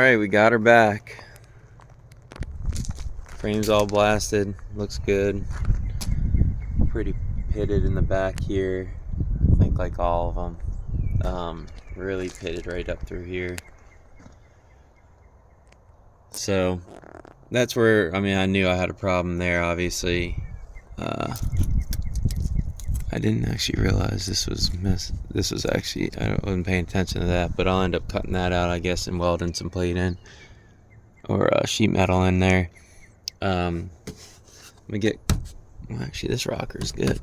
Alright, we got her back. Frame's all blasted, looks good. Pretty pitted in the back here. I think like all of them. Really pitted right up through here. So that's where, I knew I had a problem there, obviously. I didn't actually realize this was actually, I wasn't paying attention to that, but I'll end up cutting that out, I guess, and welding some plate in, or sheet metal in there. Let me get, well, actually this rocker is good.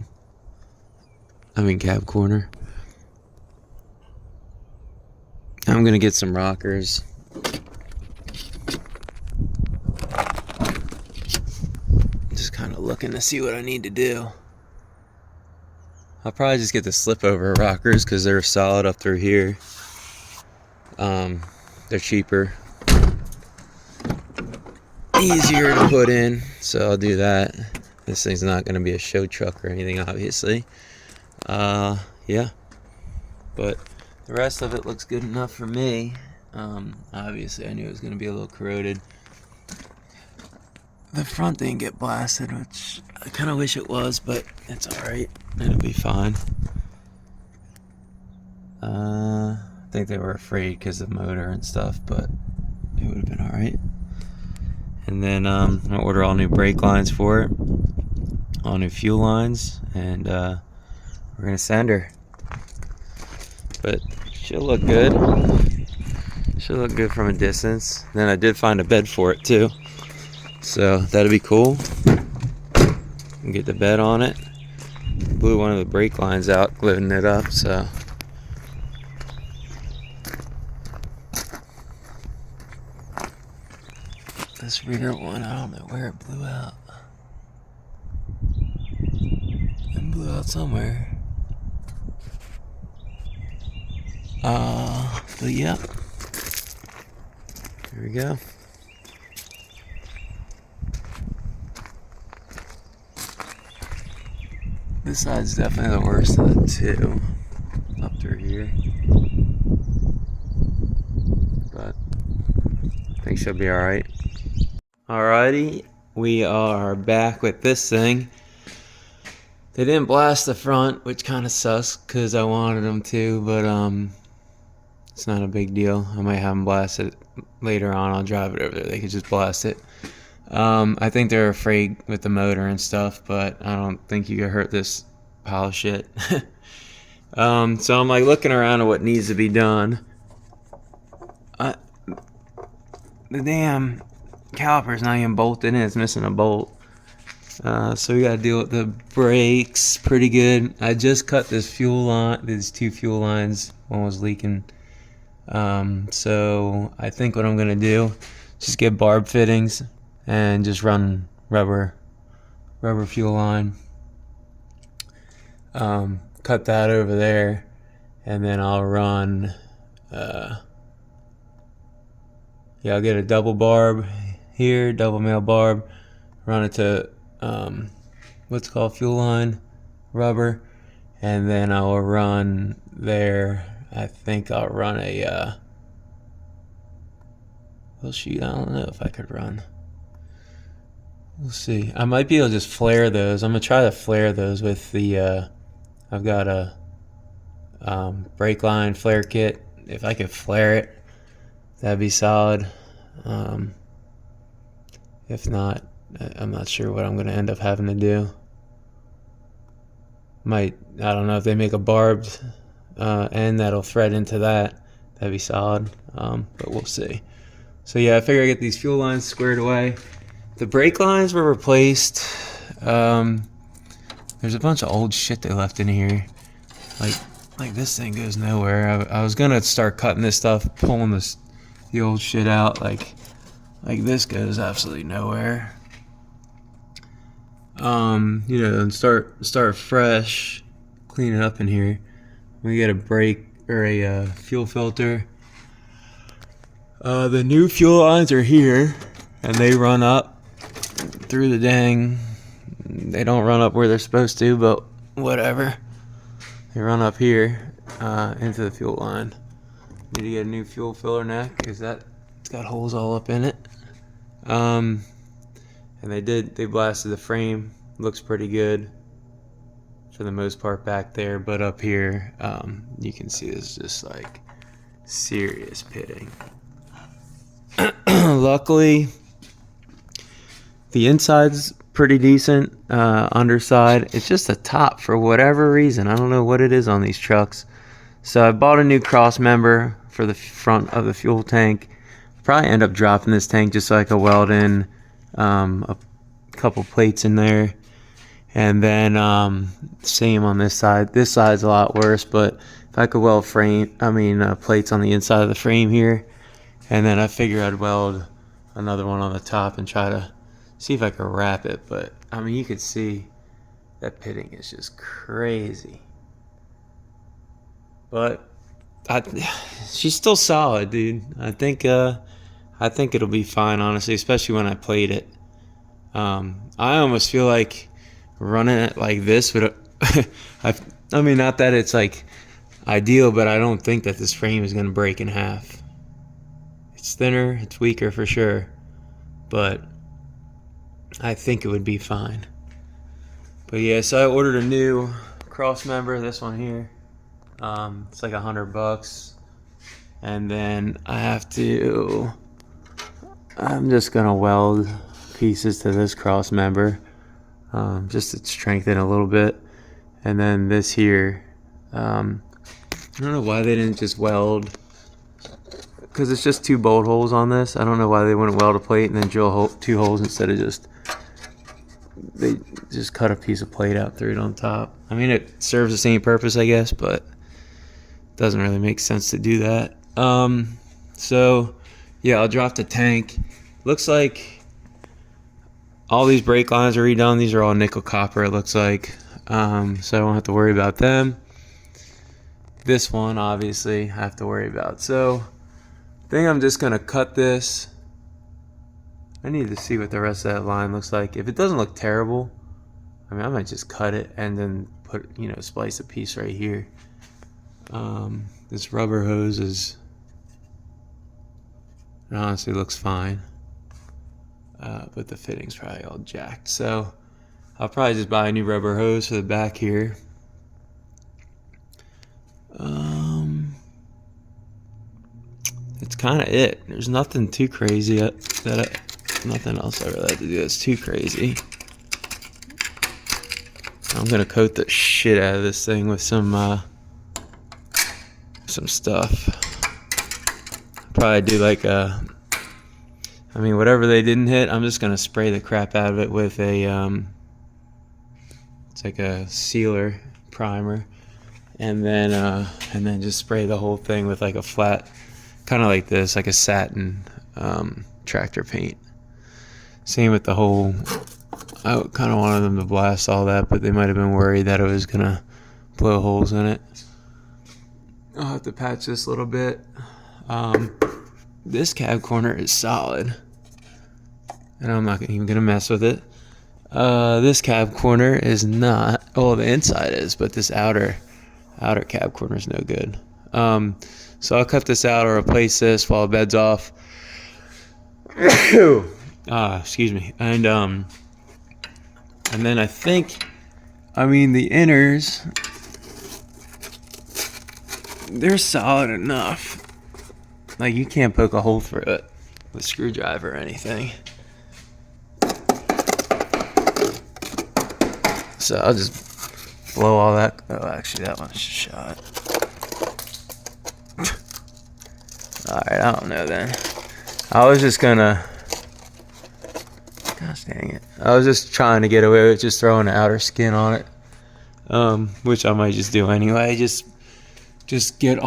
Cab corner. I'm gonna get some rockers. Just kind of looking to see what I need to do. I'll probably just get the slip over rockers because they're solid up through here. They're cheaper, easier to put in, so I'll do that. This thing's not going to be a show truck or anything, obviously. Yeah, but the rest of it looks good enough for me. Obviously I knew it was going to be a little corroded. The front didn't get blasted, which I kind of wish it was, but it's alright. It'll be fine. I think they were afraid because of the motor and stuff, but it would have been alright. And then I'm going to order all new brake lines for it, all new fuel lines, and we're going to send her. But she'll look good. She'll look good from a distance. Then I did find a bed for it too, so that'll be cool. Get the bed on it. Blew one of the brake lines out, gluing it up, so. This rear one, I don't know where it blew out. It blew out somewhere. But yeah. Here we go. This side's definitely the worst of the two, up through here. But I think she'll be alright. Alrighty, we are back with this thing. They didn't blast the front, which kind of sucks because I wanted them to, but it's not a big deal. I might have them blast it later on. I'll drive it over there. They could just blast it. I think they're afraid with the motor and stuff, but I don't think you could hurt this pile of shit. So I'm like looking around at what needs to be done. The damn caliper's not even bolted in, it's missing a bolt. So we gotta deal with the brakes pretty good. I just cut this fuel line, these two fuel lines, one was leaking. So I think what I'm gonna do, just get barb fittings and just run rubber fuel line. Cut that over there, and then I'll run, I'll get a double barb here, double male barb, run it to what's called fuel line rubber, and then I'll run there. I think I'll run a well, shoot, I don't know if I could run. We'll see. I might be able to just flare those. I'm gonna try to flare those with the I've got a brake line flare kit. If I could flare it, that'd be solid. If not, I'm not sure what I'm gonna end up having to do. I don't know if they make a barbed end that'll thread into that. That'd be solid. But we'll see. So yeah, I figure I get these fuel lines squared away. The brake lines were replaced. There's a bunch of old shit they left in here. Like this thing goes nowhere. I was gonna start cutting this stuff, pulling the old shit out. Like this goes absolutely nowhere. And start fresh, clean it up in here. We get a brake or a fuel filter. The new fuel lines are here, and they run up through the dang. They don't run up where they're supposed to, but whatever. They run up here into the fuel line. Need to get a new fuel filler neck because that It's got holes all up in it. And they blasted the frame. Looks pretty good for the most part back there, but up here, you can see it's just like serious pitting. Luckily, the inside's pretty decent. Underside, it's just the top for whatever reason. I don't know what it is on these trucks. So I bought a new cross member for the front of the fuel tank. Probably end up dropping this tank just so I could weld in a couple plates in there. And then same on this side. This side's a lot worse, but if I could weld plates on the inside of the frame here, and then I figure I'd weld another one on the top and try to see if I could wrap it. But I mean, you could see that pitting is just crazy. But she's still solid, dude. I think it'll be fine, honestly, especially when I played it. I almost feel like running it like this would I mean, not that it's like ideal, but I don't think that this frame is going to break in half. It's thinner, it's weaker for sure, but I think it would be fine. But yeah, so I ordered a new cross member, this one here. It's like $100, and then I'm just gonna weld pieces to this cross member, just to strengthen a little bit. And then this here, I don't know why they didn't just weld, because it's just 2 bolt holes on this. I don't know why they wouldn't weld a plate and then drill 2 holes instead of they just cut a piece of plate out through it on top. I mean, it serves the same purpose, I guess, but it doesn't really make sense to do that. So yeah, I'll drop the tank. Looks like all these brake lines are redone. These are all nickel copper, it looks like. So I don't have to worry about them. This one, obviously, I have to worry about. So I think I'm just going to cut this. I need to see what the rest of that line looks like. If it doesn't look terrible, I mean, I might just cut it and then splice a piece right here. This rubber hose it honestly looks fine. But the fitting's probably all jacked. So I'll probably just buy a new rubber hose for the back here. It's kind of it. There's nothing too crazy nothing else I really have to do that's too crazy. I'm gonna coat the shit out of this thing with some stuff. Probably do like whatever they didn't hit, I'm just gonna spray the crap out of it with a it's like a sealer primer, and then just spray the whole thing with like a flat, kind of like this, like a satin tractor paint. Same with the whole. I kind of wanted them to blast all that, but they might have been worried that it was gonna blow holes in it. I'll have to patch this a little bit. This cab corner is solid, and I'm not even gonna mess with it. This cab corner is not. Oh, the inside is, but this outer cab corner is no good. So I'll cut this out or replace this while it beds off. Excuse me. And then I think, the inners, they're solid enough. Like, you can't poke a hole through it with a screwdriver or anything. So I'll just blow all that. Oh, actually, that one's shot. Alright, I don't know then. I was just gonna. Gosh dang it. I was just trying to get away with just throwing the outer skin on it. Which I might just do anyway. Just get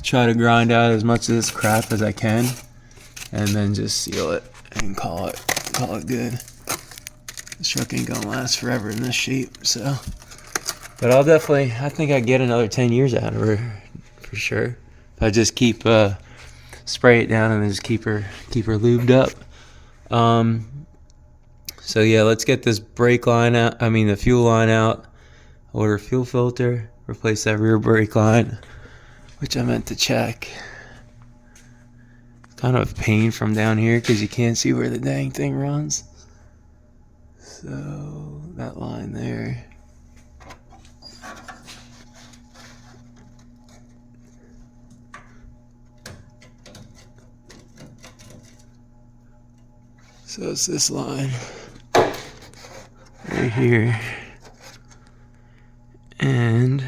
try to grind out as much of this crap as I can, and then just seal it and call it good. This truck ain't gonna last forever in this shape, so. But I think I get another 10 years out of her, for sure. If I just keep, spray it down and then just keep her lubed up. So yeah, let's get this brake line out, the fuel line out. Order a fuel filter, replace that rear brake line, which I meant to check. kind of a pain from down here because you can't see where the dang thing runs. So that line there. So it's this line right here. And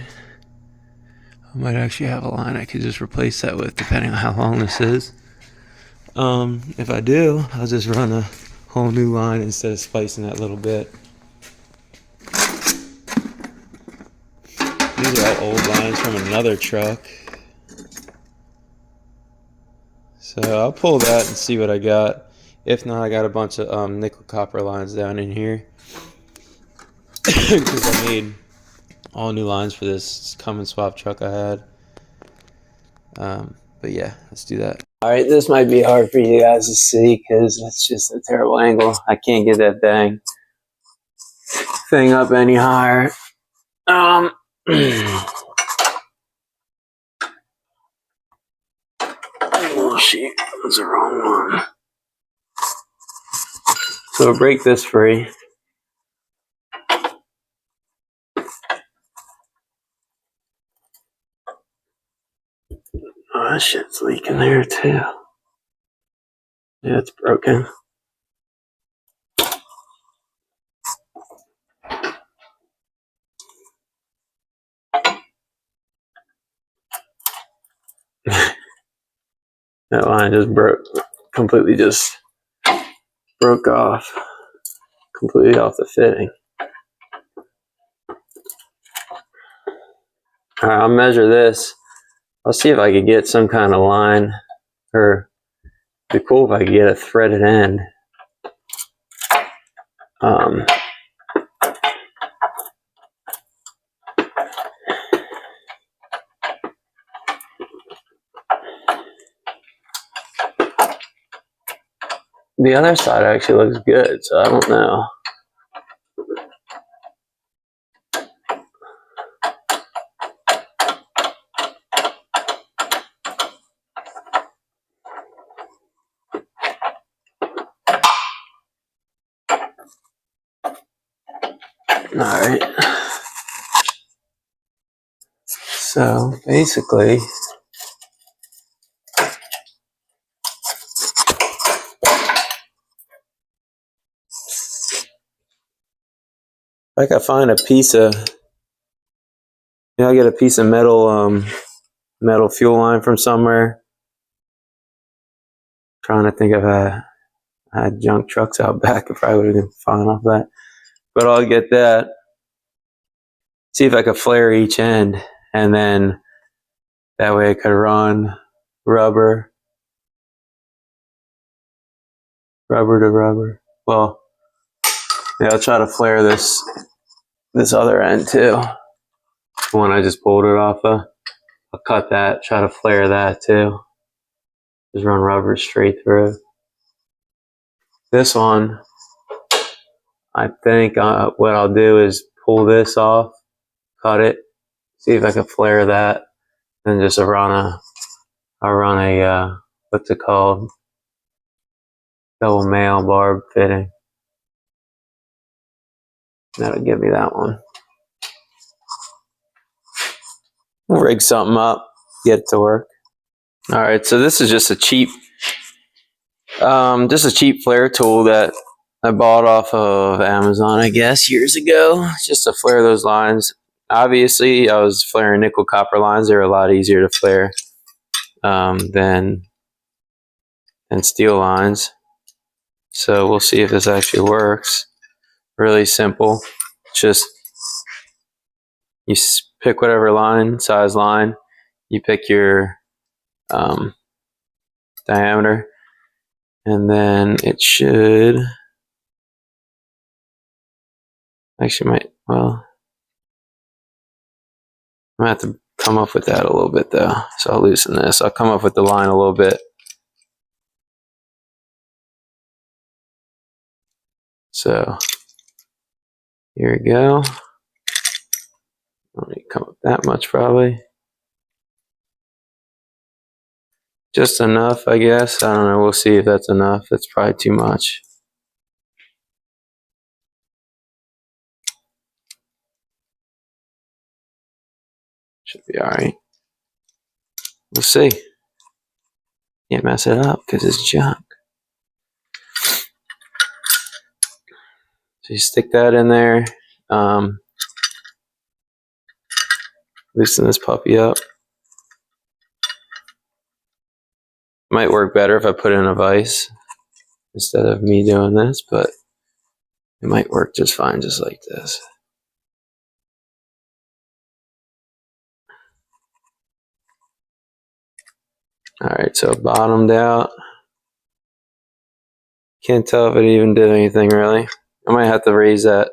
I might actually have a line I could just replace that with depending on how long this is. If I do, I'll just run a whole new line instead of splicing that little bit. These are all old lines from another truck. So I'll pull that and see what I got. If not, I got a bunch of nickel copper lines down in here. Because I made all new lines for this come and swap truck I had. But yeah, let's do that. Alright, this might be hard for you guys to see because it's just a terrible angle. I can't get that dang thing up any higher. Oh shit, that was the wrong one. So break this free. Oh, that shit's leaking there too. Yeah, it's broken. That line just broke, completely just broke off, completely off the fitting. Alright, I'll measure this. I'll see if I could get some kind of line, or it'd be cool if I could get a threaded end. The other side actually looks good, so I don't know. Alright. So basically, if I could find a piece of, I get a piece of metal, metal fuel line from somewhere. Trying to think if I had junk trucks out back, if I would have been fine off that. But I'll get that. See if I could flare each end, and then that way I could run rubber to rubber. Well, yeah, I'll try to flare this other end too. The one I just pulled it off of. I'll cut that, try to flare that too. Just run rubber straight through. This one, I think what I'll do is pull this off, cut it, see if I can flare that, and just I'll run a what's it called? Double male barb fitting. That'll give me that one. We'll rig something up, get it to work. All right, so this is just a cheap flare tool that I bought off of Amazon, I guess, years ago, just to flare those lines. Obviously, I was flaring nickel copper lines. They're a lot easier to flare than steel lines. So we'll see if this actually works. Really simple. Just you pick whatever size line. You pick your diameter, and then it should actually well, I'm gonna have to come up with that a little bit though. So I'll loosen this. I'll come up with the line a little bit. So here we go. Don't need to come up that much probably. Just enough, I guess. I don't know. We'll see if that's enough. That's probably too much. Should be alright. We'll see. Can't mess it up because it's junk. So you stick that in there. Loosen this puppy up. Might work better if I put in a vise instead of me doing this, but it might work just fine just like this. Alright, so bottomed out. Can't tell if it even did anything really. I might have to raise that.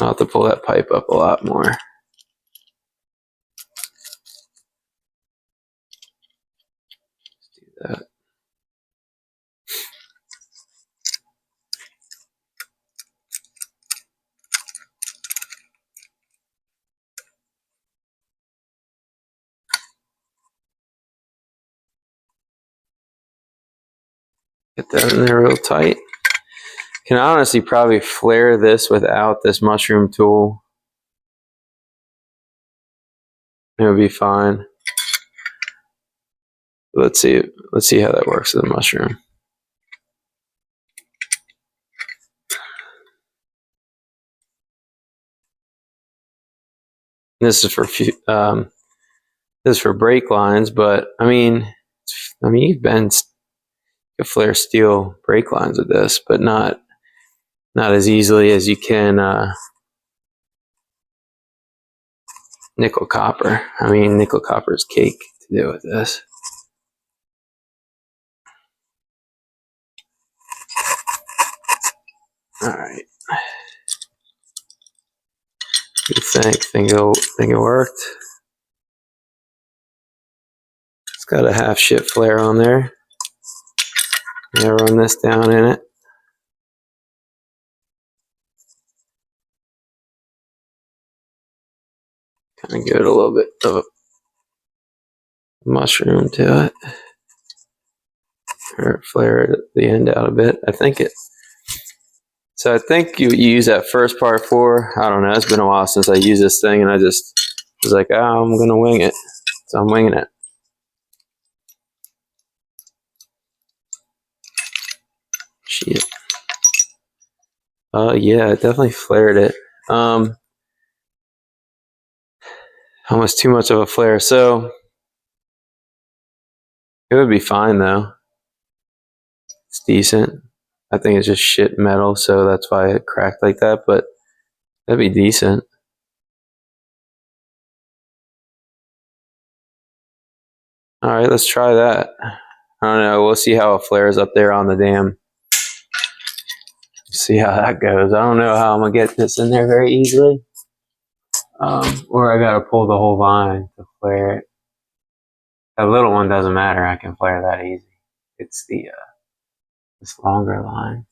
I'll have to pull that pipe up a lot more. Let's do that. Get that in there real tight. Can honestly probably flare this without this mushroom tool. It'll be fine. Let's see how that works with the mushroom. This is for brake lines, but I mean you can flare steel brake lines with this, but not as easily as you can nickel copper. I mean, nickel copper is cake to do with this. All right. What do you think? Think it worked? It's got a half shit flare on there. I'm gonna run this down in it. Kind of give it a little bit of a mushroom to it. Or flare it at the end out a bit. So I think you use that first part for, I don't know, it's been a while since I used this thing and I just was like, oh, I'm gonna wing it. So I'm winging it. Shit. Yeah, it definitely flared it. Almost too much of a flare. So it would be fine though. It's decent. I think it's just shit metal, so that's why it cracked like that, but that'd be decent. Alright, let's try that. I don't know, we'll see how it flares up there on the dam. See how that goes. I don't know how I'm gonna get this in there very easily. Or I gotta pull the whole line to flare it. That little one doesn't matter, I can flare that easy. It's this longer line.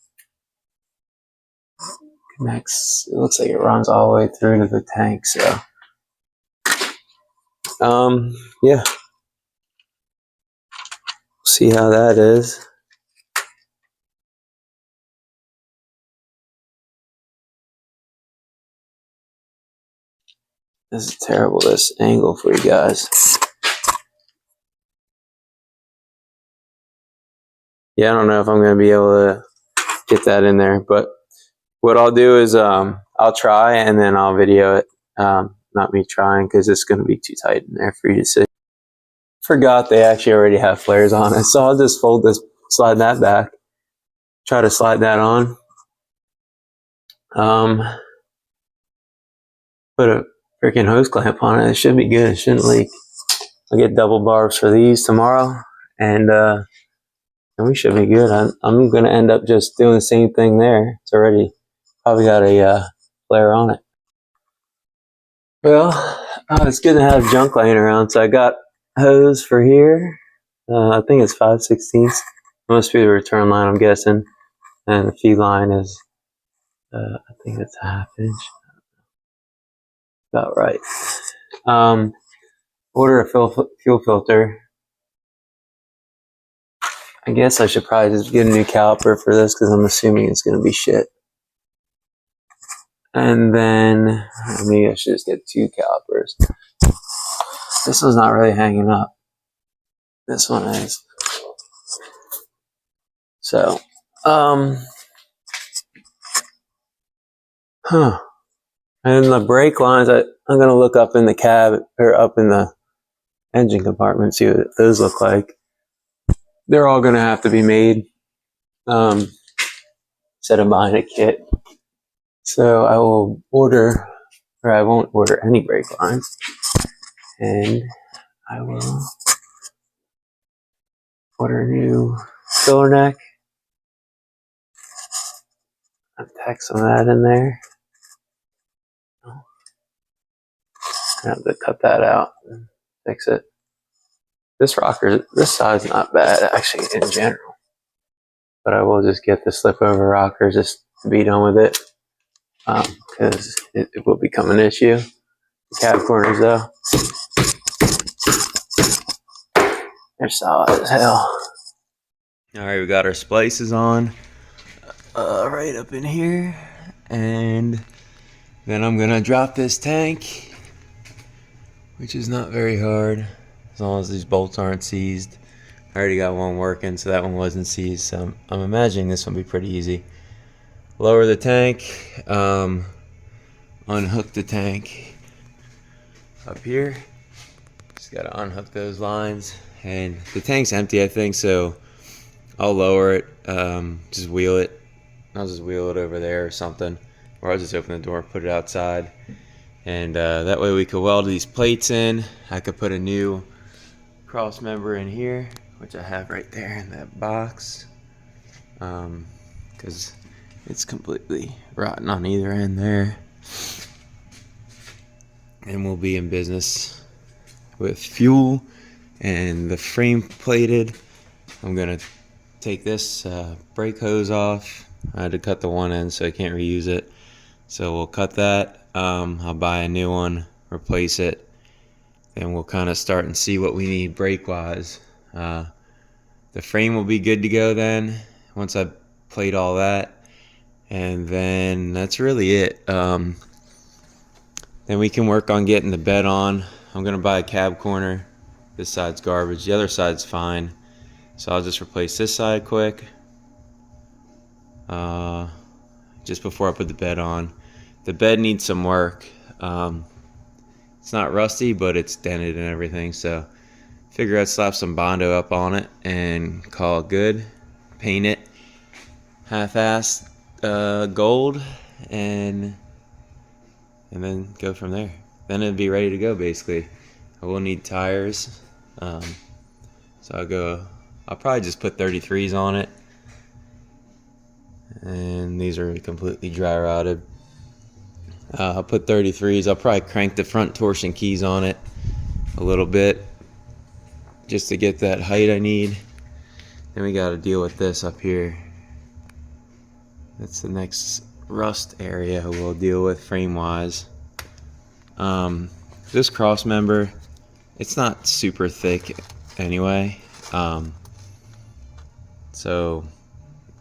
Connects, it looks like it runs all the way through to the tank, so. Yeah. See how that is. This is terrible, this angle for you guys. Yeah, I don't know if I'm going to be able to get that in there, but what I'll do is I'll try and then I'll video it. Not me trying because it's going to be too tight in there for you to see. Forgot they actually already have flares on it, so I'll just fold this, slide that back, try to slide that on. Put a freaking hose clamp on it. It should be good. It shouldn't leak. I'll get double barbs for these tomorrow, and we should be good. I'm going to end up just doing the same thing there. It's already probably got a flare on it. Well, it's good to have junk laying around. So I got hose for here. I think it's 5/16. Must be the return line, I'm guessing. And the feed line is, I think it's a 1/2 inch. About right. Order a fuel filter. I guess I should probably just get a new caliper for this because I'm assuming it's going to be shit. And then maybe I should just get 2 calipers. This one's not really hanging up. This one is. So, And the brake lines, I'm going to look up in the cab or up in the engine compartment, see what those look like. They're all going to have to be made instead of buying a kit. So I will order, or I won't order any brake lines, and I will order a new filler neck. I'll tack some of that in there. I have to cut that out and fix it. This rocker, this side's not bad actually in general, but I will just get the slip over rocker just to be done with it, because it will become an issue. The cab corners though, they're solid as hell. Alright, we got our splices on right up in here, and then I'm gonna drop this tank, which is not very hard as long as these bolts aren't seized. I already got one working, so that one wasn't seized, so I'm imagining this one will be pretty easy. Lower the tank, unhook the tank up here. Just gotta unhook those lines, and the tank's empty I think, so I'll lower it, just wheel it. I'll just wheel it over there or something, or I'll just open the door, put it outside, and that way we could weld these plates in. I could put a new cross member in here, which I have right there in that box, because it's completely rotten on either end there. And we'll be in business with fuel and the frame plated. I'm gonna take this brake hose off. I had to cut the one end so I can't reuse it, so we'll cut that. I'll buy a new one, replace it, and we'll kind of start and see what we need brake wise. The frame will be good to go then once I plate all that, and then that's really it. Then we can work on getting the bed on. I'm gonna buy a cab corner. This side's garbage, the other side's fine, so I'll just replace this side quick, just before I put the bed on. The bed needs some work. It's not rusty, but it's dented and everything, so figure I'd slap some Bondo up on it and call it good. Paint it half-assed gold, and then go from there. Then it'd be ready to go basically. I will need tires, so I'll probably just put 33s on it, and these are completely dry rotted. I'll put 33s. I'll probably crank the front torsion keys on it a little bit just to get that height I need. Then we got to deal with this up here. That's the next rust area we'll deal with frame wise. This cross member, it's not super thick anyway, so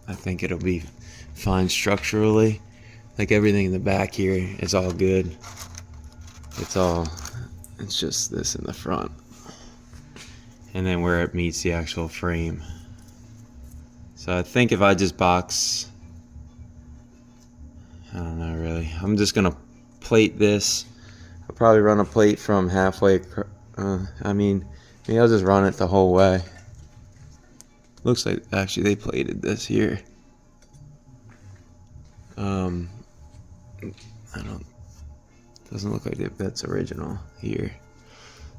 I think it'll be fine structurally. Like everything in the back here is all good. It's just this in the front, and then where it meets the actual frame. So I think if I just box, I don't know really. I'm just gonna plate this. I'll probably run a plate from halfway. Maybe I'll just run it the whole way. Looks like actually they plated this here. Doesn't look like that's original here.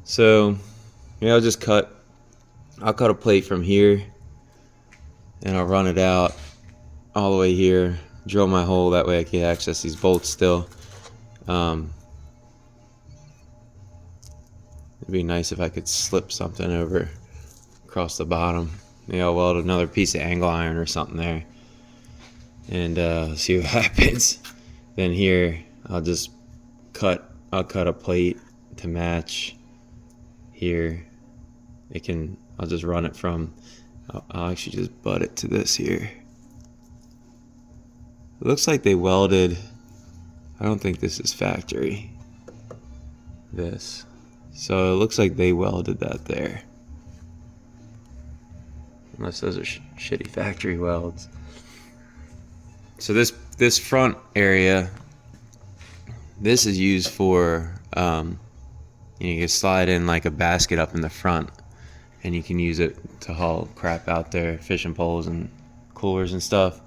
So yeah, I'll cut a plate from here, and I'll run it out all the way here, drill my hole, that way I can access these bolts still. It'd be nice if I could slip something over across the bottom. Maybe I'll weld another piece of angle iron or something there, and see what happens. Then here I'll cut a plate to match here. I'll just run it from I'll actually just butt it to this here. It looks like they welded. I don't think this is factory. This. So it looks like they welded that there. Unless those are shitty factory welds. So this front area, this is used for, you can slide in like a basket up in the front, and you can use it to haul crap out there, fishing poles and coolers and stuff.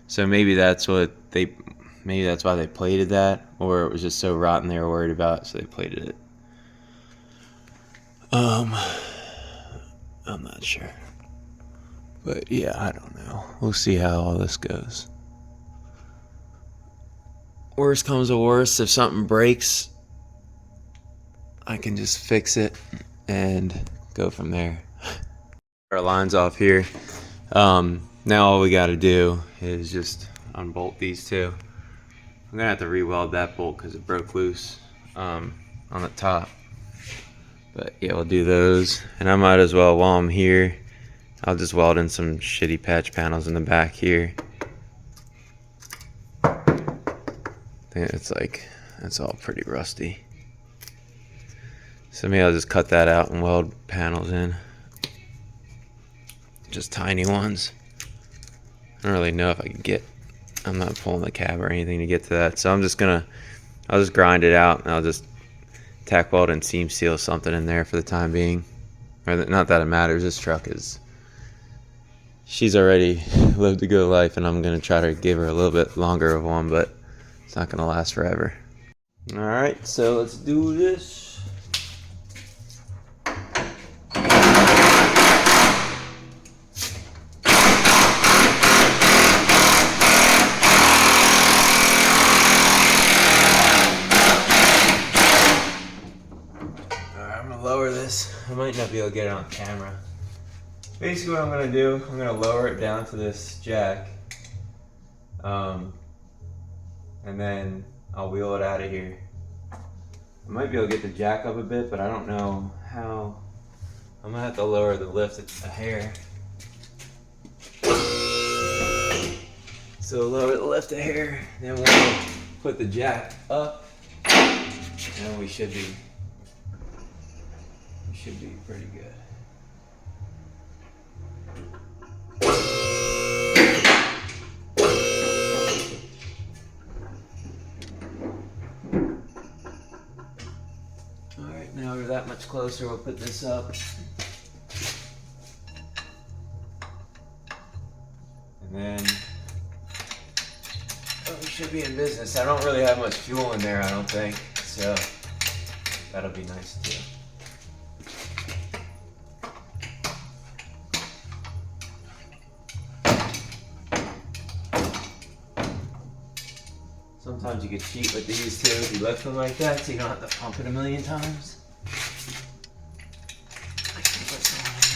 So maybe that's why they plated that, or it was just so rotten they were worried about it, so they plated it. I'm not sure. But yeah, I don't know. We'll see how all this goes. Worst comes to worst, if something breaks, I can just fix it and go from there. Our line's off here. Now all we gotta do is just unbolt these two. I'm gonna have to re-weld that bolt because it broke loose on the top. But yeah, we'll do those. And I might as well, while I'm here, I'll just weld in some shitty patch panels in the back here. I think it's all pretty rusty. So maybe I'll just cut that out and weld panels in. Just tiny ones. I don't really know if I can get, I'm not pulling the cab or anything to get to that. So I'll just grind it out, and I'll just tack weld and seam seal something in there for the time being. Or not that it matters, this truck she's already lived a good life, and I'm gonna try to give her a little bit longer of one, but it's not gonna last forever. Alright, so let's do this. Lower this. I might not be able to get it on camera. Basically what I'm going to do, I'm going to lower it down to this jack, and then I'll wheel it out of here. I might be able to get the jack up a bit, but I don't know how. I'm going to have to lower the lift a hair. So lower the lift a hair, then we'll put the jack up, and we should be pretty good. Alright, now we're that much closer, we'll put this up. And then we should be in business. I don't really have much fuel in there, I don't think, so that'll be nice too. Sometimes you can cheat with these too if you lift them like that, so you don't have to pump it a million times. I can put some on there.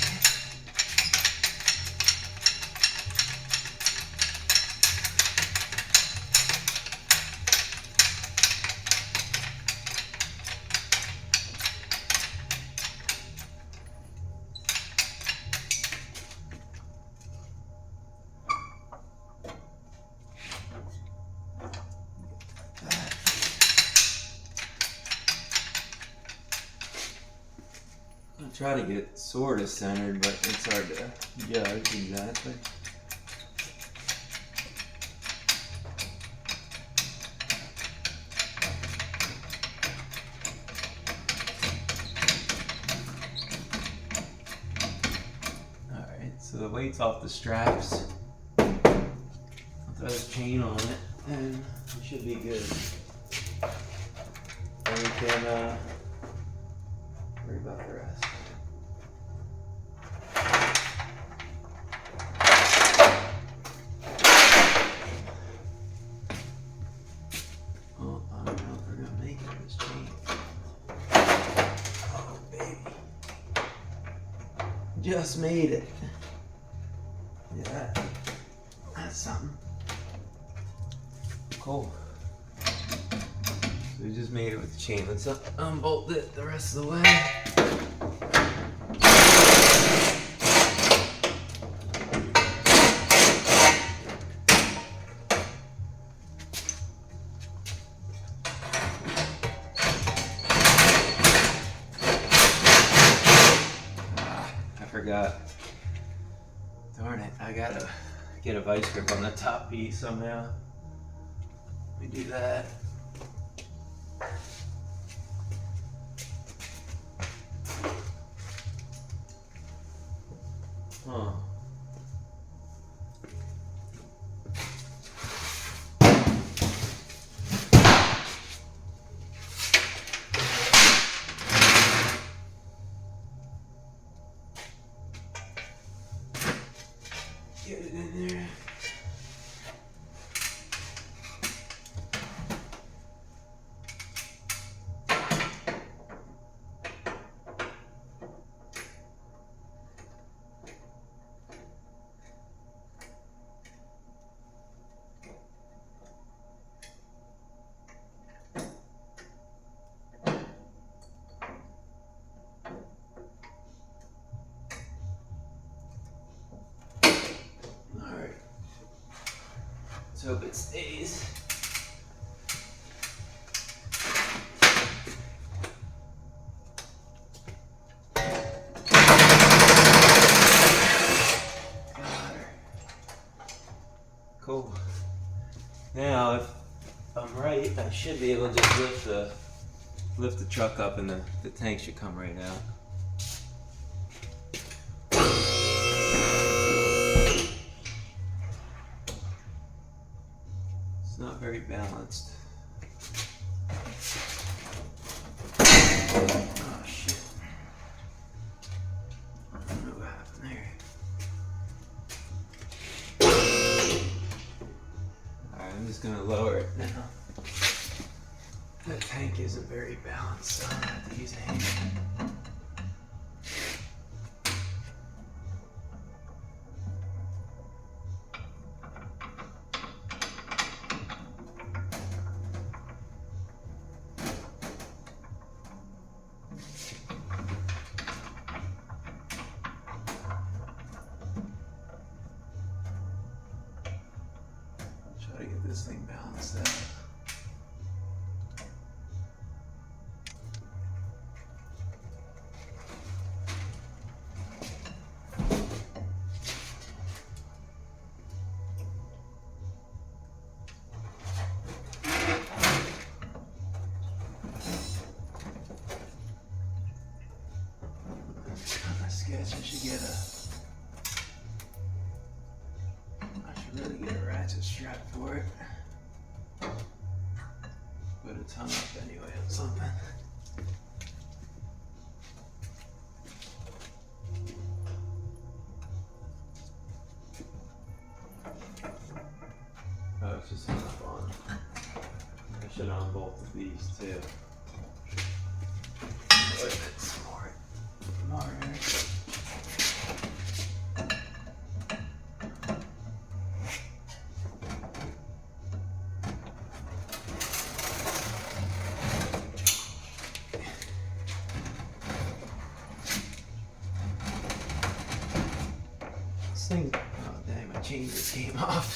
I try to get sort of centered, but it's hard to judge exactly. Alright, so the weight's off the straps. I'll throw this chain on it, and it should be good. And we can worry about the rest. Oh, I don't know if we're gonna make it with this chain. Oh, baby. Just made it. Yeah, that's something. Cool. So we just made it with the chain. Let's unbolt it the rest of the way. I gotta get a vice grip on the top piece somehow. Let me do that. Huh. Get it in there. Let's hope it stays. Got her. Cool. Now, if I'm right, I should be able to just lift the truck up, and the tank should come right out. It's not very balanced. Oh shit. I don't know what happened there. Alright, I'm just gonna lower it now. The tank isn't very balanced, so I'm gonna have to use a hand. Try to get this thing balanced out. Sketch. I should really get a ratchet strap for it. Put a ton up anyway on something. Oh, it's just hung up on. I should on both of these too. But it's more. This thing, oh dang, my chain just came off.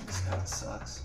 This kind of sucks.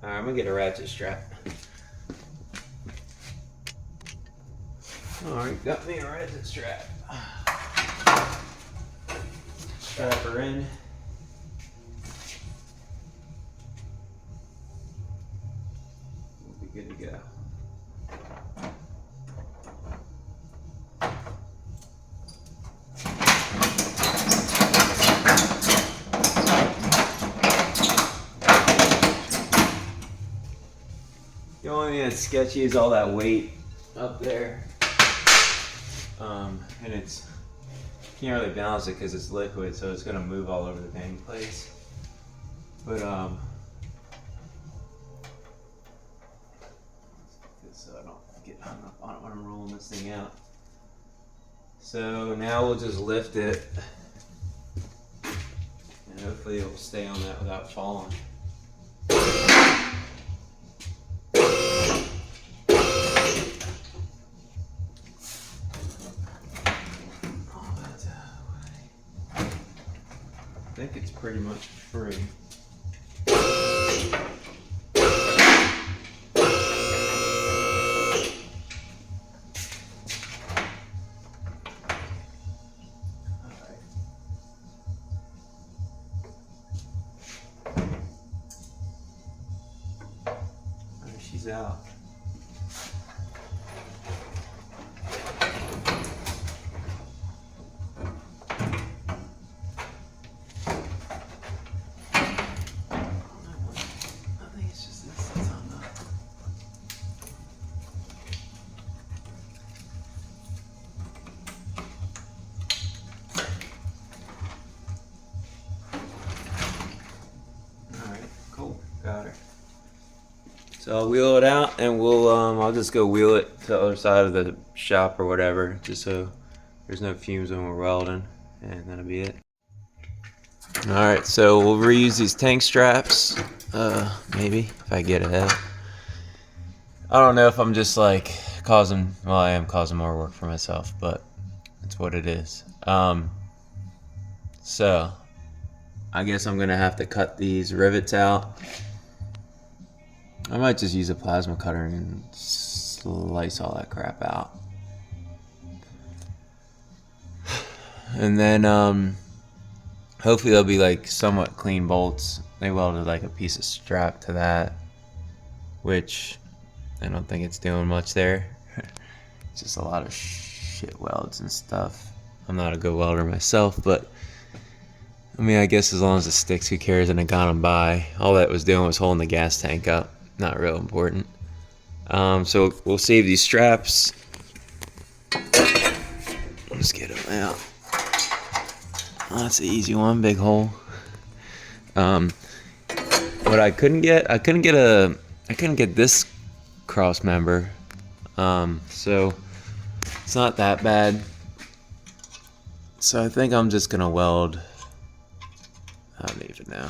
Alright, I'm gonna get a ratchet strap. Alright, got me a ratchet strap. Strap her in. We'll be good to go. The only thing that's sketchy is all that weight up there. And it's, you can't really balance it because it's liquid, so it's gonna move all over the dang place. But I don't want to roll this thing out. So now we'll just lift it, and hopefully it will stay on that without falling. I think it's pretty much free. She's out. I think it's just this that's on the. All right, cool, got her. So I'll wheel it out, and we'll I'll just go wheel it to the other side of the shop or whatever, just so there's no fumes when we're welding, and that'll be it. All right, so we'll reuse these tank straps, maybe if I get ahead. I don't know if I'm just like causing. Well, I am causing more work for myself, but it's what it is. So I guess I'm gonna have to cut these rivets out. I might just use a plasma cutter and slice all that crap out. And then hopefully they'll be like somewhat clean bolts. They welded like a piece of strap to that, which I don't think it's doing much there. It's just a lot of shit welds and stuff. I'm not a good welder myself, but I mean, I guess as long as it sticks, who cares? And I got them by. All that was doing was holding the gas tank up. Not real important. So we'll save these straps. Let's get them out. Oh, that's an easy one, big hole. What I couldn't get this cross member. So it's not that bad. So I think I'm just gonna weld. I don't even know.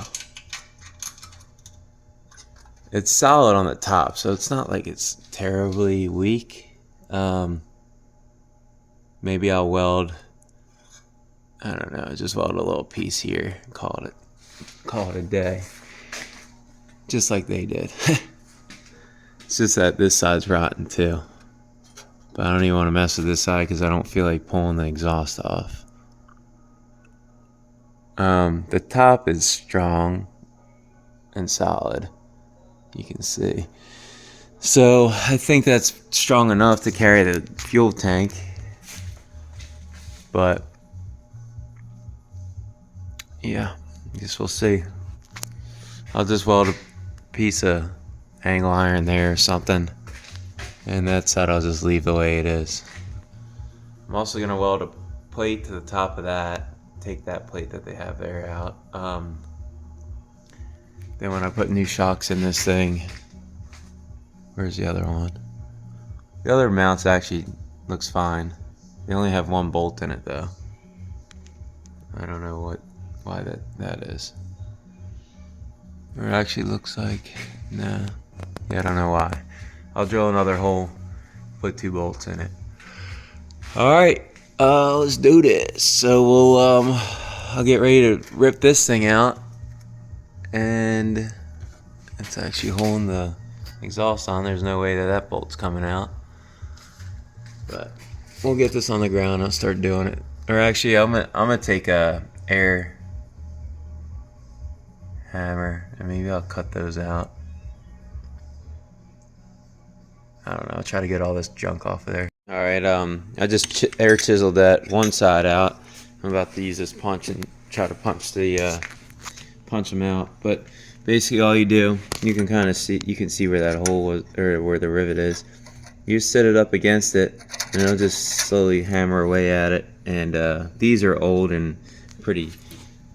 It's solid on the top, so it's not like it's terribly weak. Maybe I'll weld, I don't know, just weld a little piece here and call it a day. Just like they did. It's just that this side's rotten too. But I don't even want to mess with this side because I don't feel like pulling the exhaust off. The top is strong and solid. You can see. So I think that's strong enough to carry the fuel tank. But yeah, I guess we'll see. I'll just weld a piece of angle iron there or something, and that side I'll just leave the way it is. I'm also gonna weld a plate to the top of that. Take that plate that they have there out. Then when I put new shocks in this thing, where's the other one? The other mounts actually looks fine. They only have one bolt in it though. I don't know why that is. Or it actually looks like, nah. Yeah, I don't know why. I'll drill another hole, put 2 bolts in it. Alright, let's do this. So I'll get ready to rip this thing out. And it's actually holding the exhaust on. There's no way that bolt's coming out. But we'll get this on the ground. I'll start doing it. Or actually, I'm gonna take a air hammer and maybe I'll cut those out. I don't know. I'll try to get all this junk off of there. All right. I just air chiseled that one side out. I'm about to use this punch and try to punch them out. But basically, all you do, you can kind of see, where that hole was, or where the rivet is. You set it up against it, and it'll just slowly hammer away at it. And these are old and pretty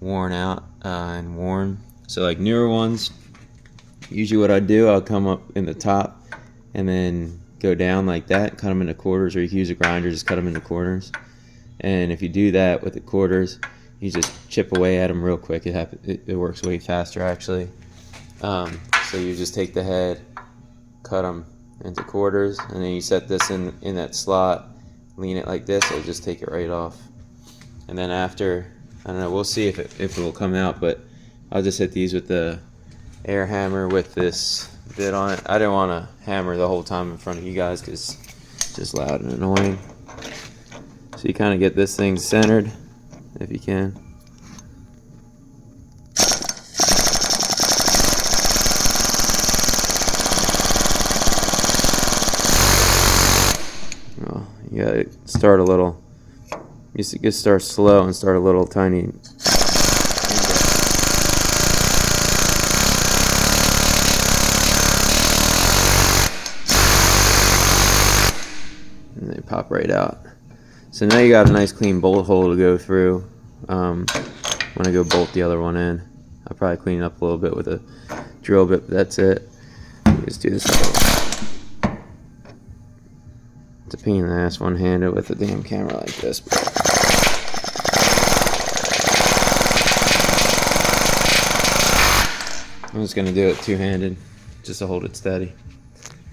worn out and worn. So like newer ones, usually what I do, I'll come up in the top and then go down like that, cut them into quarters, or you can use a grinder, just cut them into quarters. And if you do that with the quarters, you just chip away at them real quick. It works way faster actually. So you just take the head, cut them into quarters, and then you set this in that slot, lean it like this, it'll just take it right off. And then after, I don't know, we'll see if it will come out, but I'll just hit these with the air hammer with this bit on it. I didn't want to hammer the whole time in front of you guys because it's just loud and annoying. So you kind of get this thing centered if you can. Well, you gotta start a little. You just start slow and start a little tiny. And they pop right out. So now you got a nice clean bolt hole to go through. When I go bolt the other one in, I'll probably clean it up a little bit with a drill bit, but that's it. You just do this. It's a pain in the ass one-handed with a damn camera like this. I'm just gonna do it two-handed, just to hold it steady.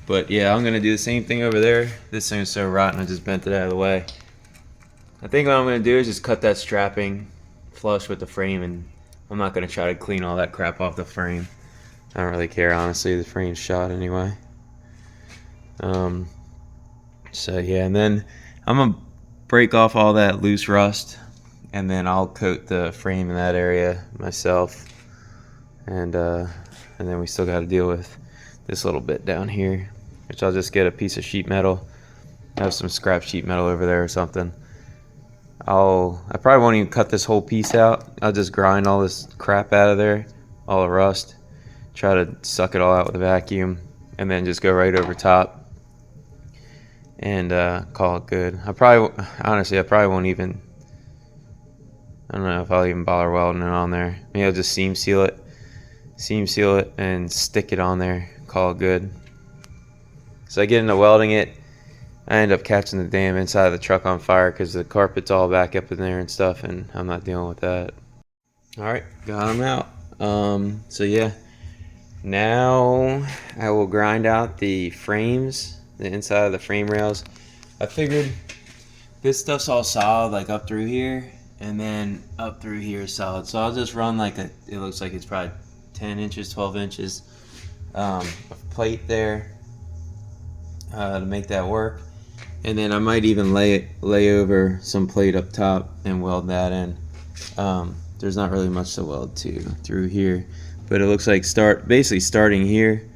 But yeah, I'm gonna do the same thing over there. This thing is so rotten, I just bent it out of the way. I think what I'm gonna do is just cut that strapping flush with the frame, and I'm not gonna try to clean all that crap off the frame. I don't really care, honestly. The frame's shot anyway. So yeah, and then I'm gonna break off all that loose rust, and then I'll coat the frame in that area myself. And then we still got to deal with this little bit down here, which I'll just get a piece of sheet metal. I have some scrap sheet metal over there or something. I probably won't even cut this whole piece out. I'll just grind all this crap out of there, all the rust, try to suck it all out with a vacuum, and then just go right over top and call it good. Honestly, I probably won't even, I don't know if I'll even bother welding it on there. Maybe I'll just seam seal it and stick it on there, call it good. So I get into welding it, I end up catching the damn inside of the truck on fire because the carpet's all back up in there and stuff, and I'm not dealing with that. Alright, got them out. So yeah, now I will grind out the frames, the inside of the frame rails. I figured this stuff's all solid, like up through here, and then up through here is solid. So I'll just run like it looks like it's probably 10 inches, 12 inches of plate there to make that work. And then I might even lay over some plate up top and weld that in. There's not really much to weld to through here, but it looks like basically starting here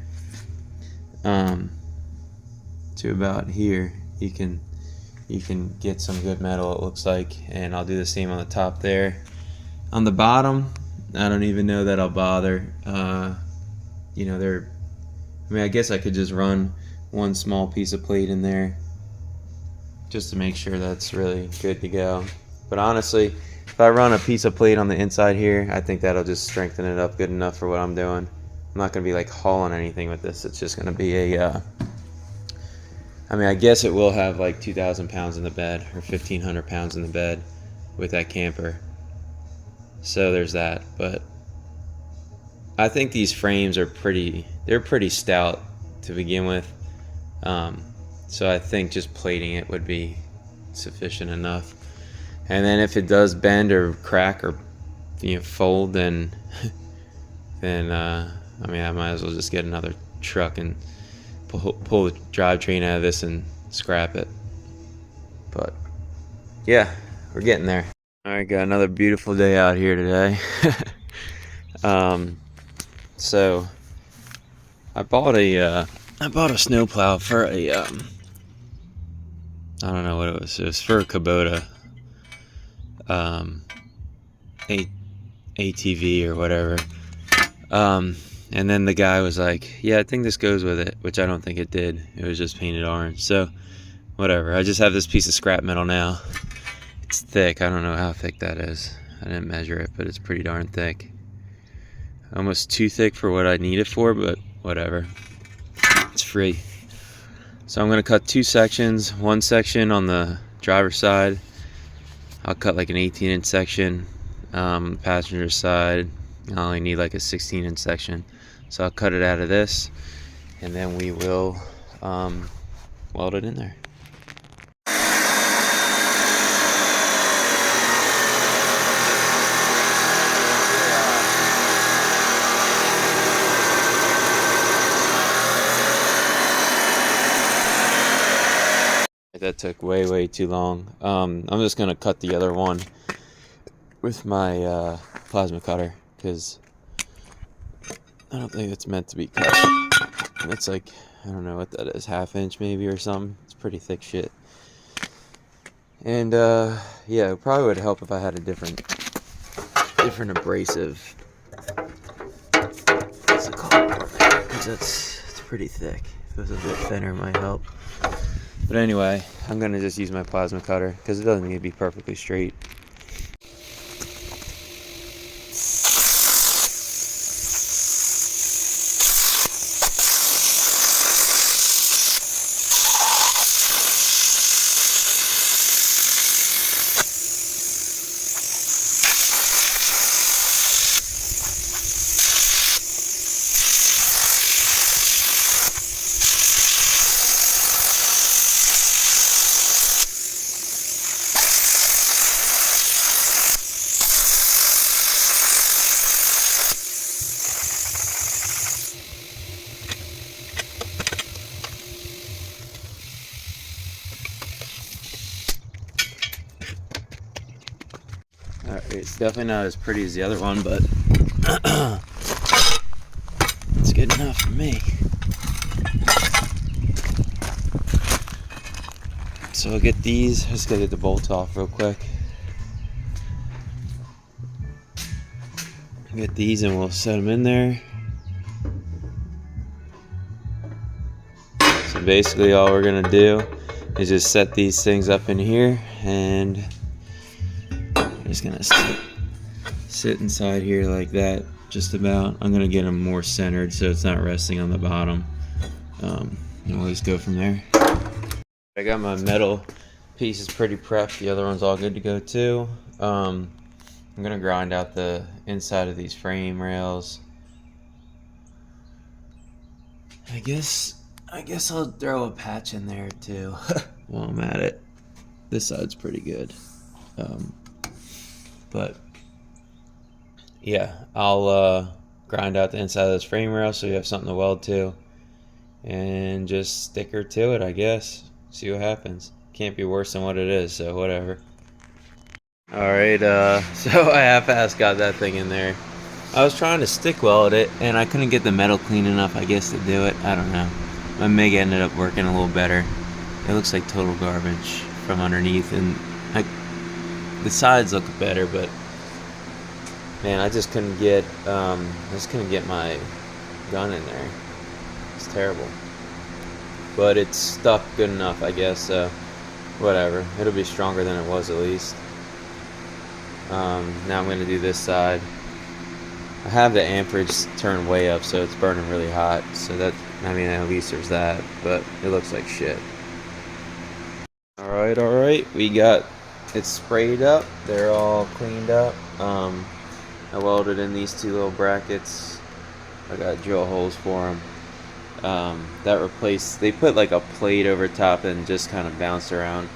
to about here, you can get some good metal, it looks like. And I'll do the same on the top there. On the bottom, I don't even know that I'll bother. You know, I guess I could just run one small piece of plate in there just to make sure that's really good to go. But honestly, if I run a piece of plate on the inside here, I think that'll just strengthen it up good enough for what I'm doing. I'm not going to be like hauling anything with this. It's just going to be I guess it will have like 2,000 pounds in the bed, or 1,500 pounds in the bed with that camper. So there's that. But I think these frames are pretty stout to begin with. So I think just plating it would be sufficient enough. And then if it does bend or crack or fold, then I might as well just get another truck and pull the drivetrain out of this and scrap it. But yeah, we're getting there. All right, got another beautiful day out here today. So I bought a snowplow for a I don't know what it was. It was for a Kubota ATV or whatever. And then the guy was like, yeah, I think this goes with it, which I don't think it did. It was just painted orange. So whatever. I just have this piece of scrap metal now. It's thick. I don't know how thick that is. I didn't measure it, but it's pretty darn thick. Almost too thick for what I need it for, but whatever. It's free. So I'm going to cut two sections. One section on the driver's side, I'll cut like an 18-inch section. Passenger side, I only need like a 16-inch section. So I'll cut it out of this, and then we will weld it in there. That took way too long. I'm just gonna cut the other one with my plasma cutter, because I don't think it's meant to be cut. It's like, I don't know what that is, ½ inch maybe or something. It's pretty thick shit. And yeah, it probably would help if I had a different abrasive. What's it called? Because it's pretty thick. If it was a bit thinner, it might help. But anyway, I'm going to just use my plasma cutter because it doesn't need to be perfectly straight. Alright, it's definitely not as pretty as the other one, but it's good enough for me. So I'll get these. I just gotta get the bolts off real quick. Get these and we'll set them in there. So basically all we're gonna do is just set these things up in here, and I'm just gonna sit inside here like that, just about. I'm gonna get them more centered so it's not resting on the bottom, and we'll just go from there. I got my metal pieces pretty prepped. The other one's all good to go too. I'm gonna grind out the inside of these frame rails. I guess I'll throw a patch in there too while I'm at it. This side's pretty good. But yeah, I'll grind out the inside of this frame rail so you have something to weld to, and just stick her to it, I guess. See what happens. Can't be worse than what it is, so whatever. Alright, so I half-assed got that thing in there. I was trying to stick weld it, and I couldn't get the metal clean enough, I guess, to do it. I don't know. My MIG ended up working a little better. It looks like total garbage from underneath, and the sides look better, but man, I just couldn't get my gun in there. It's terrible. But it's stuck good enough, I guess, so whatever. It'll be stronger than it was at least. Now I'm going to do this side. I have the amperage turned way up, so it's burning really hot. So that, I mean, at least there's that, but it looks like shit. Alright, we got it sprayed up. They're all cleaned up. I welded in these two little brackets. I got drill holes for them. They put like a plate over top and just kind of bounced around.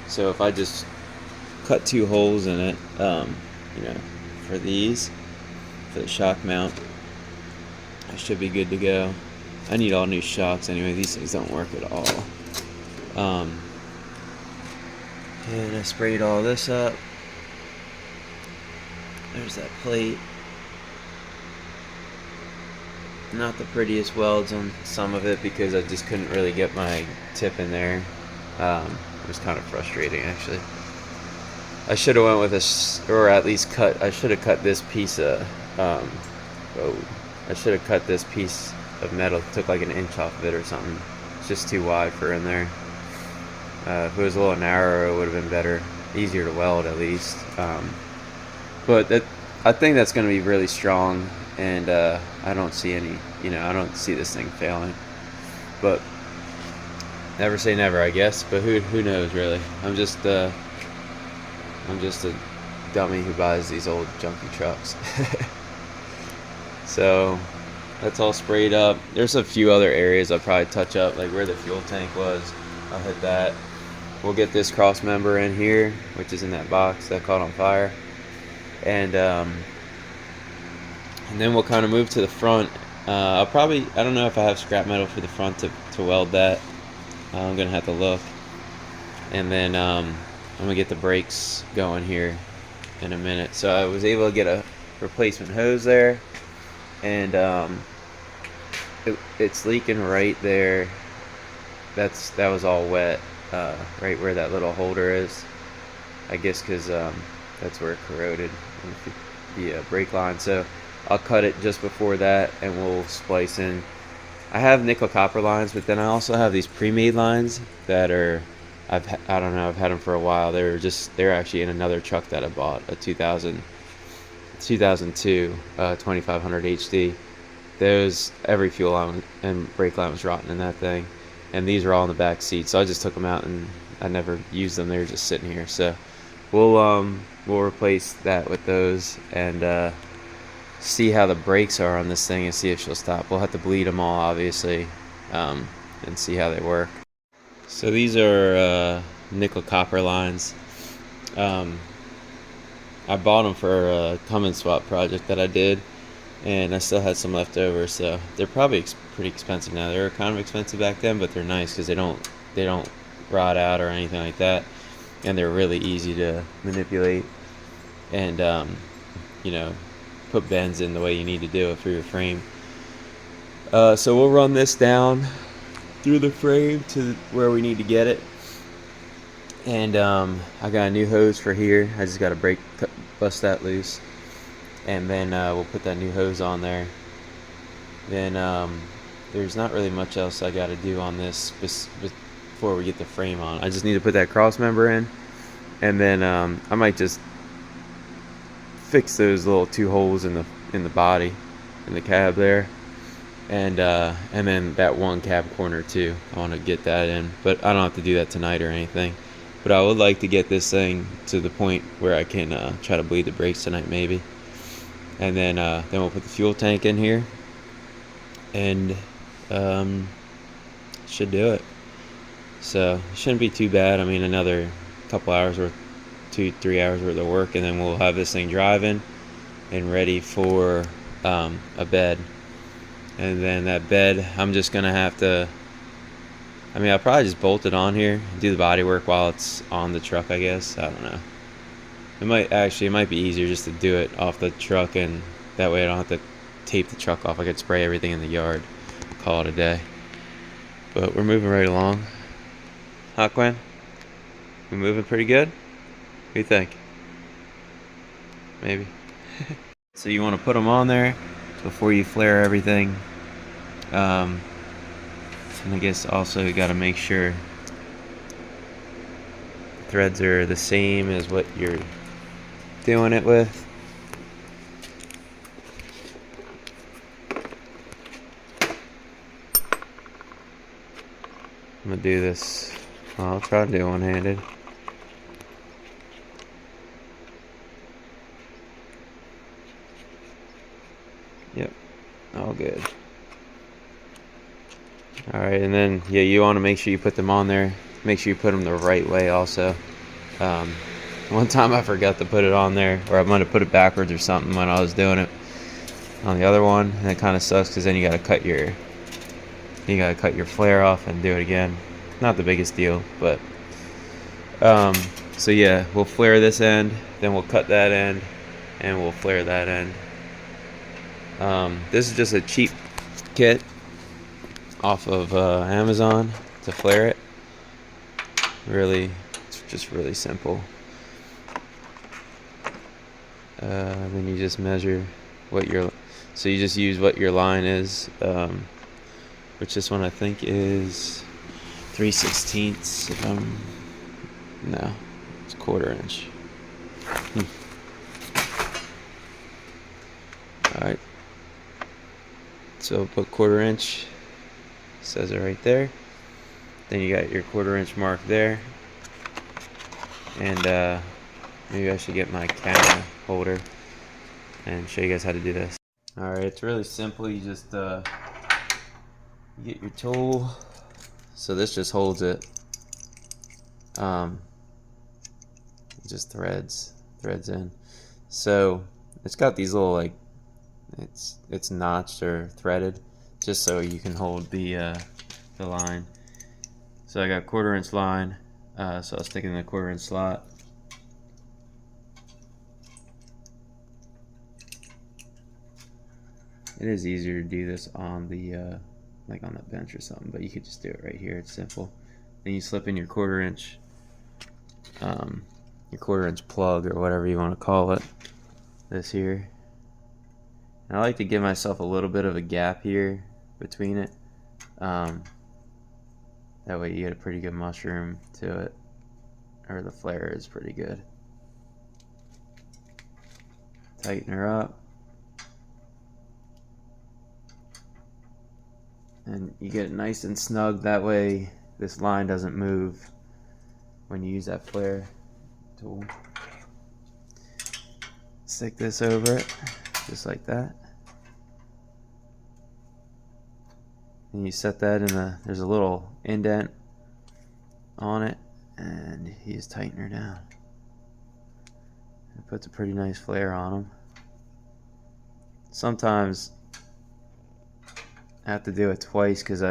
So if I just cut 2 holes in it, you know, for the shock mount, I should be good to go. I need all new shocks anyway. These things don't work at all. And I sprayed all this up. There's that plate. Not the prettiest welds on some of it because I just couldn't really get my tip in there. It was kind of frustrating, actually. I should have went with or at least I should have cut this piece of, I should have cut this piece of metal, took like an inch off of it or something. It's just too wide for in there. If it was a little narrower, it would have been better, easier to weld at least. But I think that's going to be really strong, and I don't see any, I don't see this thing failing. But Never say never, I guess, but who knows really. I'm just a dummy who buys these old junky trucks. So that's all sprayed up. There's a few other areas I'll probably touch up, like where the fuel tank was. I'll hit that. We'll get this cross member in here, which is in that box that caught on fire, and then we'll kind of move to the front. I don't know if I have scrap metal for the front to weld that. I'm gonna have to look, and then I'm gonna get the brakes going here in a minute. So I was able to get a replacement hose there, and it's leaking right there. That was all wet, right where that little holder is. I guess because that's where it corroded the brake line. So I'll cut it just before that, and we'll splice in. I have nickel copper lines, but then I also have these pre-made lines that are, I don't know, I've had them for a while. They're actually in another truck that I bought, a 2002 2500 HD. Those, every fuel line and brake line was rotten in that thing, and these are all in the back seat. So I just took them out and I never used them. They were just sitting here. So we'll replace that with those, and see how the brakes are on this thing and see if she'll stop. We'll have to bleed them all, obviously, and see how they work. So these are nickel copper lines. I bought them for a Cummins swap project that I did, and I still had some left over, so they're probably pretty expensive now. They were kind of expensive back then, but they're nice because they don't rot out or anything like that, and they're really easy to manipulate, and put bends in the way you need to do it for your frame. So we'll run this down through the frame to where we need to get it, and I got a new hose for here. I just got to bust that loose, and then we'll put that new hose on there. Then there's not really much else I got to do on this before we get the frame on. I just need to put that cross member in, and then I might just fix those little 2 holes in the body, in the cab there, and then that one cab corner too. I want to get that in, but I don't have to do that tonight or anything. But I would like to get this thing to the point where I can try to bleed the brakes tonight, maybe, and then we'll put the fuel tank in here, and should do it. So it shouldn't be too bad. I mean, another couple hours worth, 2-3 hours worth of work, and then we'll have this thing driving and ready for a bed. And then that bed, I'm just gonna have to, I'll probably just bolt it on here and do the body work while it's on the truck, I guess. I don't know. It might be easier just to do it off the truck, and that way I don't have to tape the truck off. I could spray everything in the yard, call it a day. But we're moving right along. Huh, Quinn? We moving pretty good? What do you think? Maybe. So you want to put them on there before you flare everything. And I guess also you got to make sure the threads are the same as what you're doing it with. I'm gonna do this. Well, I'll try to do one-handed. Yep, all good. Alright, and then you want to make sure you put them on there. Make sure you put them the right way also. One time I forgot to put it on there, or I might have put it backwards or something when I was doing it on the other one, and it kind of sucks because then you gotta cut your flare off and do it again. Not the biggest deal, but so yeah, we'll flare this end, then we'll cut that end, and we'll flare that end. This is just a cheap kit off of Amazon to flare it. It's just really simple. Then you just measure so you just use what your line is, which this one I think is 3/16. No, it's 1/4 inch. Alright, so put 1/4 inch, says it right there. Then you got your 1/4 inch mark there. And maybe I should get my camera holder and show you guys how to do this. Alright, it's really simple. You just you get your tool. So this just holds it. Just threads in. So it's got these little, like, it's notched or threaded just so you can hold the line. So I got 1/4 inch line, so I'll stick it in the 1/4 inch slot. It is easier to do this on the like on the bench or something, but you could just do it right here. It's simple. Then you slip in your 1/4 inch plug or whatever you want to call it. This here. And I like to give myself a little bit of a gap here between it. That way you get a pretty good mushroom to it, or the flare is pretty good. Tighten her up. And you get it nice and snug, that way this line doesn't move when you use that flare tool. Stick this over it, just like that. And you set that in there's a little indent on it, and you just tighten her down. It puts a pretty nice flare on them. Sometimes I have to do it twice because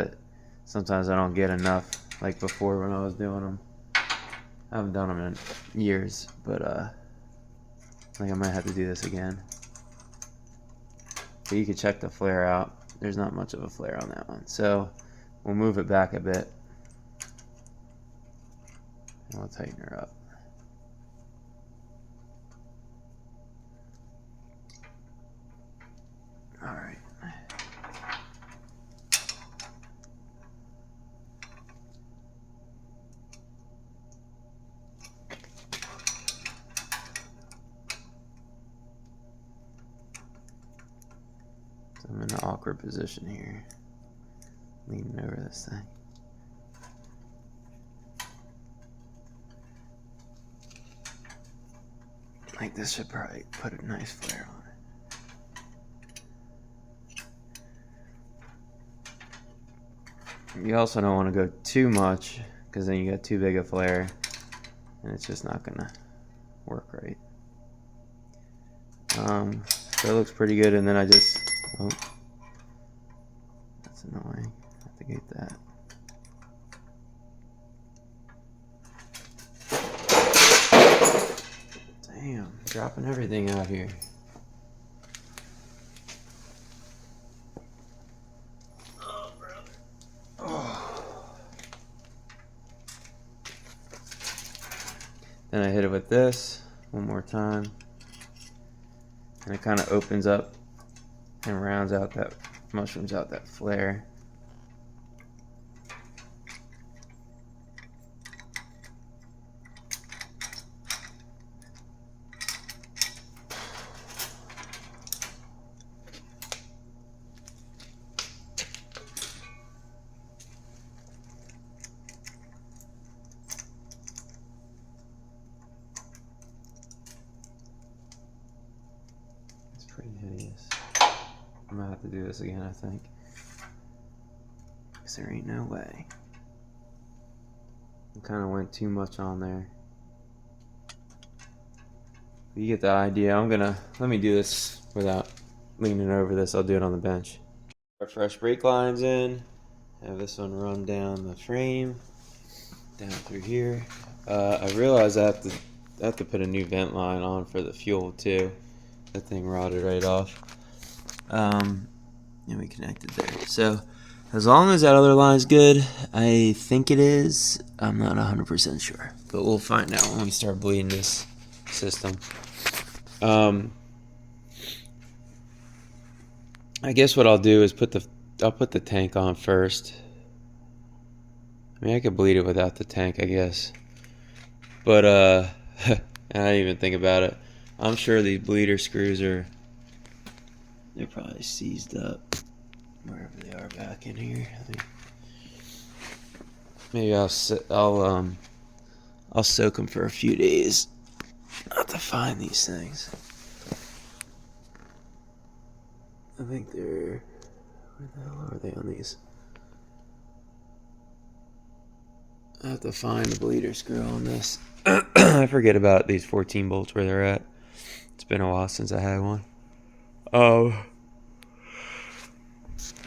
sometimes I don't get enough, like before when I was doing them. I haven't done them in years, but I think I might have to do this again. But you can check the flare out. There's not much of a flare on that one. So we'll move it back a bit. And we'll tighten her up. Alright. I'm in an awkward position here, leaning over this thing. Like this should probably put a nice flare on it. You also don't want to go too much, because then you got too big a flare and it's just not gonna work right. So it looks pretty good, and then I just, oh, that's annoying. I have to get that. Damn, dropping everything out here. Oh, brother. Oh. Then I hit it with this one more time. And it kind of opens up and rounds out that, mushrooms out that flare. Pretty hideous. I'm gonna have to do this again, I think, because there ain't no way. I kind of went too much on there. But you get the idea. Let me do this without leaning over this. I'll do it on the bench. Our fresh brake lines in. Have this one run down the frame, down through here. I realize I have to put a new vent line on for the fuel too. That thing rotted right off. And we connected there. So as long as that other line's good, I think it is. I'm not 100% sure, but we'll find out when we start bleeding this system. I guess what I'll do is I'll put the tank on first. I mean, I could bleed it without the tank, I guess. But I didn't even think about it. I'm sure these bleeder screws they're probably seized up wherever they are back in here. Maybe I'll soak them for a few days. I'll have to find these things. I think they're, where the hell are they on these? I have to find the bleeder screw on this. I forget about these 14 bolts where they're at. It's been a while since I had one.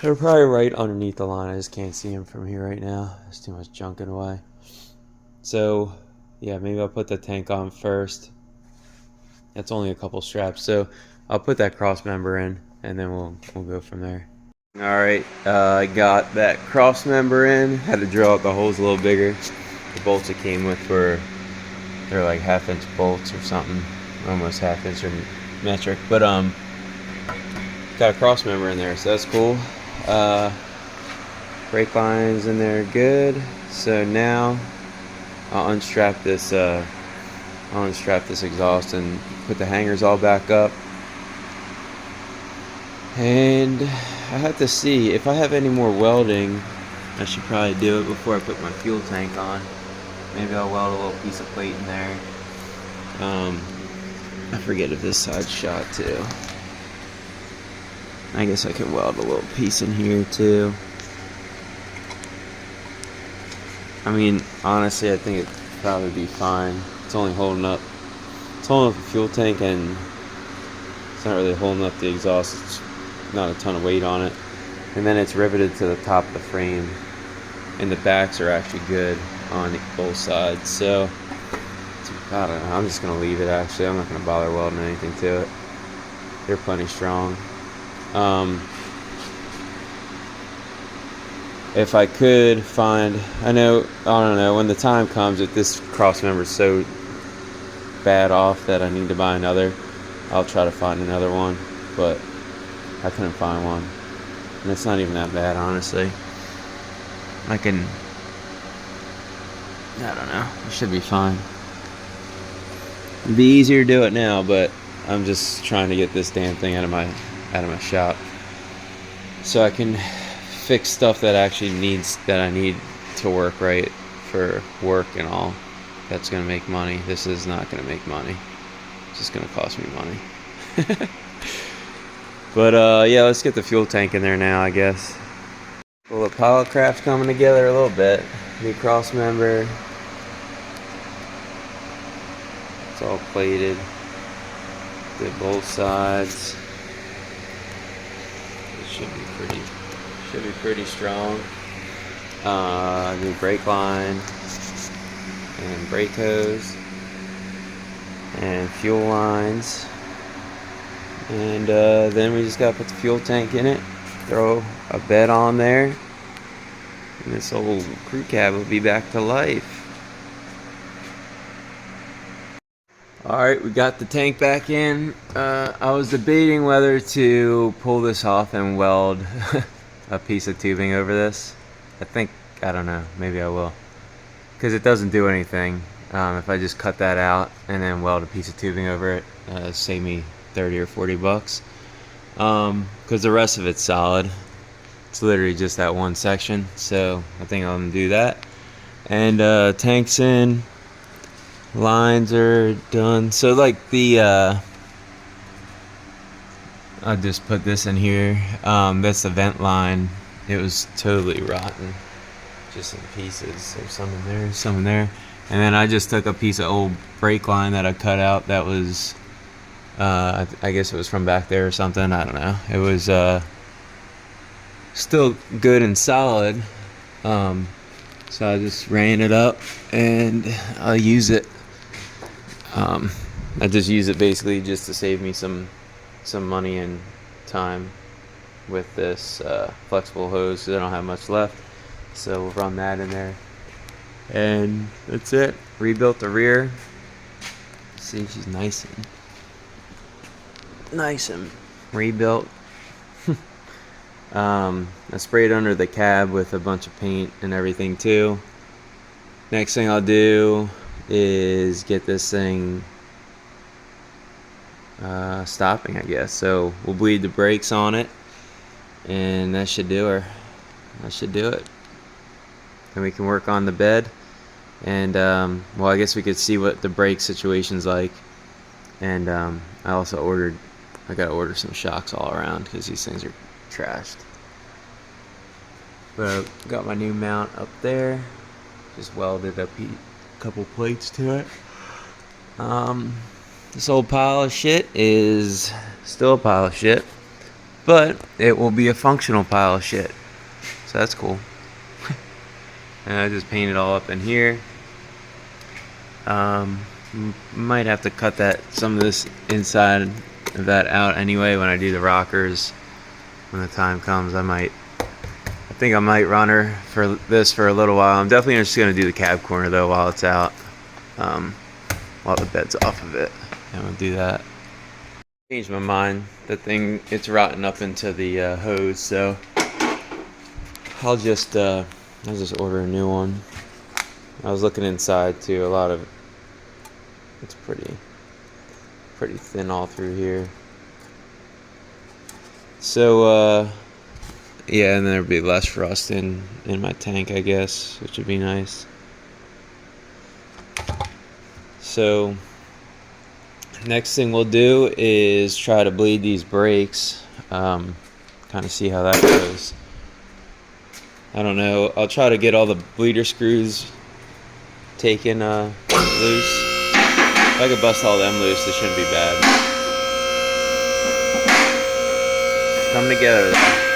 They're probably right underneath the line. I just can't see them from here right now. There's too much junk in the way. So, yeah, maybe I'll put the tank on first. That's only a couple straps, so I'll put that cross member in, and then we'll go from there. All right, I got that cross member in. Had to drill out the holes a little bigger. The bolts it came with they're like 1/2 inch bolts or something, almost 1/2 inch or metric. But got a cross member in there, so that's cool. Brake lines in there, good. So now I'll unstrap this exhaust and put the hangers all back up. And I have to see if I have any more welding. I should probably do it before I put my fuel tank on. Maybe I'll weld a little piece of plate in there. I forget if this side's shot too. I guess I could weld a little piece in here too. I mean, honestly, I think it'd probably be fine. It's only holding up the fuel tank, and it's not really holding up the exhaust. It's not a ton of weight on it. And then it's riveted to the top of the frame, and the backs are actually good on both sides. So I don't know, I'm just gonna leave it. Actually, I'm not gonna bother welding anything to it. They're plenty strong. If I could find, I don't know, when the time comes, if this cross member is so bad off that I need to buy another, I'll try to find another one, but I couldn't find one. And it's not even that bad, honestly. I don't know, it should be fine. It'd be easier to do it now, but I'm just trying to get this damn thing out of my shop, so I can fix stuff that I need to work right for work and all. That's gonna make money. This is not gonna make money. It's just gonna cost me money. But yeah, let's get the fuel tank in there now, I guess. Well, the pilot craft's coming together a little bit. New cross member. It's all plated. Did both sides. It should be pretty strong. New brake line and brake hose and fuel lines, and then we just gotta put the fuel tank in it, throw a bed on there, and this old crew cab will be back to life. Alright, we got the tank back in. I was debating whether to pull this off and weld a piece of tubing over this. I don't know, maybe I will, because it doesn't do anything. If I just cut that out and then weld a piece of tubing over it, save me 30 or 40 bucks, because the rest of it's solid. It's literally just that one section, so I think I'm gonna do that. And tank's in, lines are done. So like I'll just put this in here. That's the vent line. It was totally rotten, just in pieces. There's some in there, some in there. And then I just took a piece of old brake line that I cut out that was, I guess it was from back there or something. I don't know. It was still good and solid. So I just ran it up and I'll use it. I just use it basically just to save me some money and time with this flexible hose, because I don't have much left. So we'll run that in there, and that's it. Rebuilt the rear. See, she's nice and rebuilt. I sprayed under the cab with a bunch of paint and everything too. Next thing I'll do is get this thing stopping, I guess. So we'll bleed the brakes on it, and that should do it. and we can work on the bed. And well, I guess we could see what the brake situation's like. And I gotta order some shocks all around because these things are trashed. But I got my new mount up there. Just welded a couple plates to it. This old pile of shit is still a pile of shit, but it will be a functional pile of shit. So that's cool. And I just painted all up in here. Might have to cut some of this inside of that out anyway when I do the rockers. When the time comes, I think I might run her for this for a little while. I'm definitely just gonna do the cab corner though while it's out, while the bed's off of it. And we'll do that. Changed my mind. The thing, it's rotting up into the hose, so I'll just order a new one. I was looking inside too. A lot of it's pretty thin all through here. So yeah, and then there'd be less rust in my tank, I guess, which would be nice. So next thing we'll do is try to bleed these brakes, kind of see how that goes. I don't know, I'll try to get all the bleeder screws taken loose. If I could bust all them loose, it shouldn't be bad. Come together though.